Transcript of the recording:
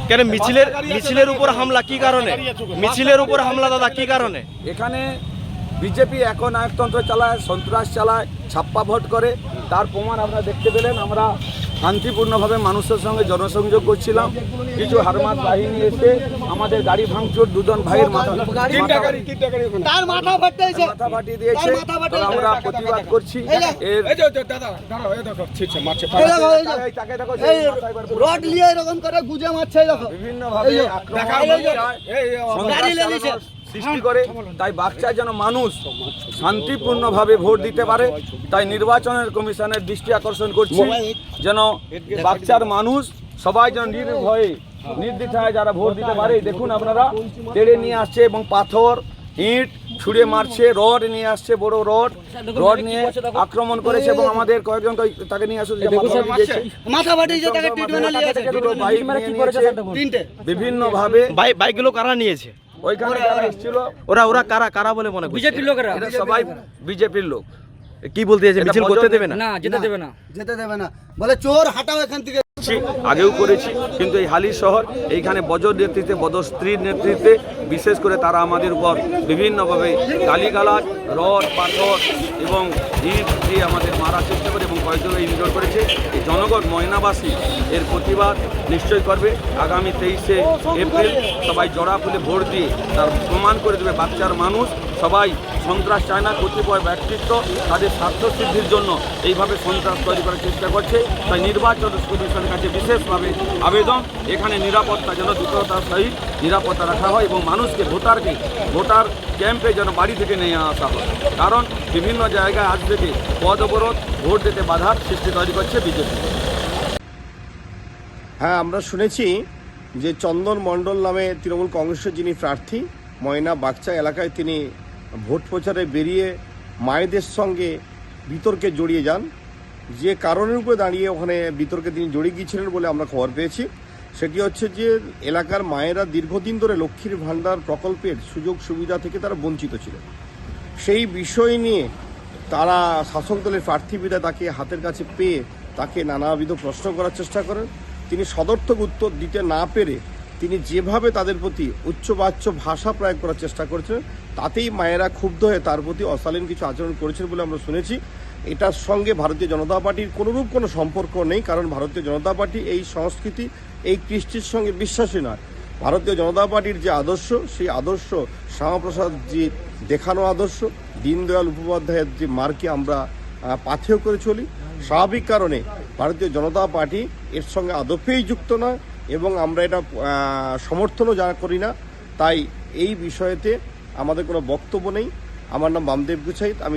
কেন মিছিলের উপর হামলা কি কারণে? মিছিলের উপর হামলা দাদা কি কারণে? এখানে বিজেপি এখন নায়কতন্ত্র চালায়, সন্ত্রাস চালায়, ছাপ্পা ভোট করে। তার প্রমাণ আপনারা দেখতে পেলেন। আমরা শান্তিপূর্ণভাবে মানুষের সঙ্গে জনসংযোগ করছিলাম। কিছু হারমাত বাহিনী এসে আমাদের গাড়ি ভাঙচুর, দুজন ভাইয়ের মাথা ফাটিয়ে দিয়েছে। আমরা প্রতিবাদ করছি। বিভিন্নভাবে সৃষ্টি করে। তাই বাচ্চার যেন মানুষ শান্তিপূর্ণভাবে ভোট দিতে পারে, তাই নির্বাচনের কমিশনের দৃষ্টি আকর্ষণ করছি যেন বাচ্চার মানুষ সবাই যেন নির্ভয়ে নির্দ্বিধায় যারা ভোট দিতে পারে। দেখুন আপনারা তেড়ে নিয়ে আসছে এবং পাথর ইট ছুঁড়ে মারছে, রড নিয়ে আসছে, বড় রড নিয়ে আক্রমণ করেছে এবং আমাদের কয়েকজন তাকে নিয়ে আসছে বিভিন্ন ভাবে। বাইকগুলো কারা নিয়েছে? ওইখানে যারা এসেছিল ওরা কারা বলে মনে করছে? বিজেপির লোকেরা, এরা সবাই বিজেপির লোক। কি বলতে চাইছে? মিছিল করতে দেবে না? যেতে দেবে না বলে চোর হাঁটাও এখান থেকে। আগেও করেছি, কিন্তু এই হালি শহর এইখানে বজর নেতৃত্বে, বদস্ত্রীর নেতৃত্বে বিশেষ করে তারা আমাদের উপর বিভিন্নভাবে গালিগালাজ, রড, পাথর এবং ইট দিয়ে আমাদের মারার চেষ্টা করে এবং কয়েকজন ইনজোর করেছে। এই জনগণ ময়নাবাসী এর প্রতিবাদ নিশ্চয় করবে। আগামী 23শে এপ্রিল সবাই জড়া ফুলে ভোট দিয়ে তার প্রমাণ করে দেবে বাচ্চার মানুষ সবাই সন্ত্রাস চায় না। কতিপয় ব্যক্তিত্ব তাদের স্বার্থ সিদ্ধির জন্য এইভাবে সন্ত্রাস তৈরি করার চেষ্টা করছে। তাই নির্বাচন কমিশনের কাছে বিশেষভাবে আবেদন, এখানে নিরাপত্তা যেন দ্রুততার সহিত নিরাপত্তা রাখা হয় এবং মানুষকে ভোটার ক্যাম্পে যেন বাড়ি থেকে নিয়ে আসা হয়। কারণ বিভিন্ন জায়গায় আজ থেকে পদ অবরোধ, ভোট দিতে বাধার সৃষ্টি তৈরি করছে বিজেপি। হ্যাঁ, আমরা শুনেছি যে চন্দন মণ্ডল নামে তৃণমূল কংগ্রেসের যিনি প্রার্থী, ময়না বাগচা এলাকায় তিনি ভোট প্রচারে বেরিয়ে মায়েদের সঙ্গে বিতর্কে জড়িয়ে যান। যে কারণের উপরে দাঁড়িয়ে ওখানে বিতর্কে তিনি জড়িয়ে গিয়েছিলেন বলে আমরা খবর পেয়েছি, সেটি হচ্ছে যে এলাকার মায়েরা দীর্ঘদিন ধরে লক্ষ্মীর ভাণ্ডার প্রকল্পের সুযোগ সুবিধা থেকে তারা বঞ্চিত ছিল। সেই বিষয় নিয়ে তারা শাসক দলের প্রার্থী বিধায় তাকে হাতের কাছে পেয়ে তাকে নানাবিধ প্রশ্ন করার চেষ্টা করেন। তিনি সদর্থক উত্তর দিতে না পেরে তিনি যেভাবে তাদের প্রতি উচ্চবাচ্য ভাষা প্রয়োগ করার চেষ্টা করেছেন, তাতেই মায়েরা ক্ষুব্ধ হয়ে তার প্রতি অশালীন কিছু আচরণ করেছেন বলে আমরা শুনেছি। এটার সঙ্গে ভারতীয় জনতা পার্টির কোনোরূপ কোনো সম্পর্ক নেই, কারণ ভারতীয় জনতা পার্টি এই সংস্কৃতি, এই কৃষ্টির সঙ্গে বিশ্বাসী নয়। ভারতীয় জনতা পার্টির যে আদর্শ, সেই আদর্শ শ্যামাপ্রসাদ জি দেখানো আদর্শ, দীনদয়াল উপাধ্যায়ের যে মার্কে আমরা পাথেয় করে চলি। স্বাভাবিক কারণে ভারতীয় জনতা পার্টি এর সঙ্গে আদপেই যুক্ত নয় এবং আমরা এটা সমর্থনও যা করি না। তাই এই বিষয়েতে আমাদের কোনো বক্তব্য নেই। আমার নাম বামদেব গুছাইত। আমি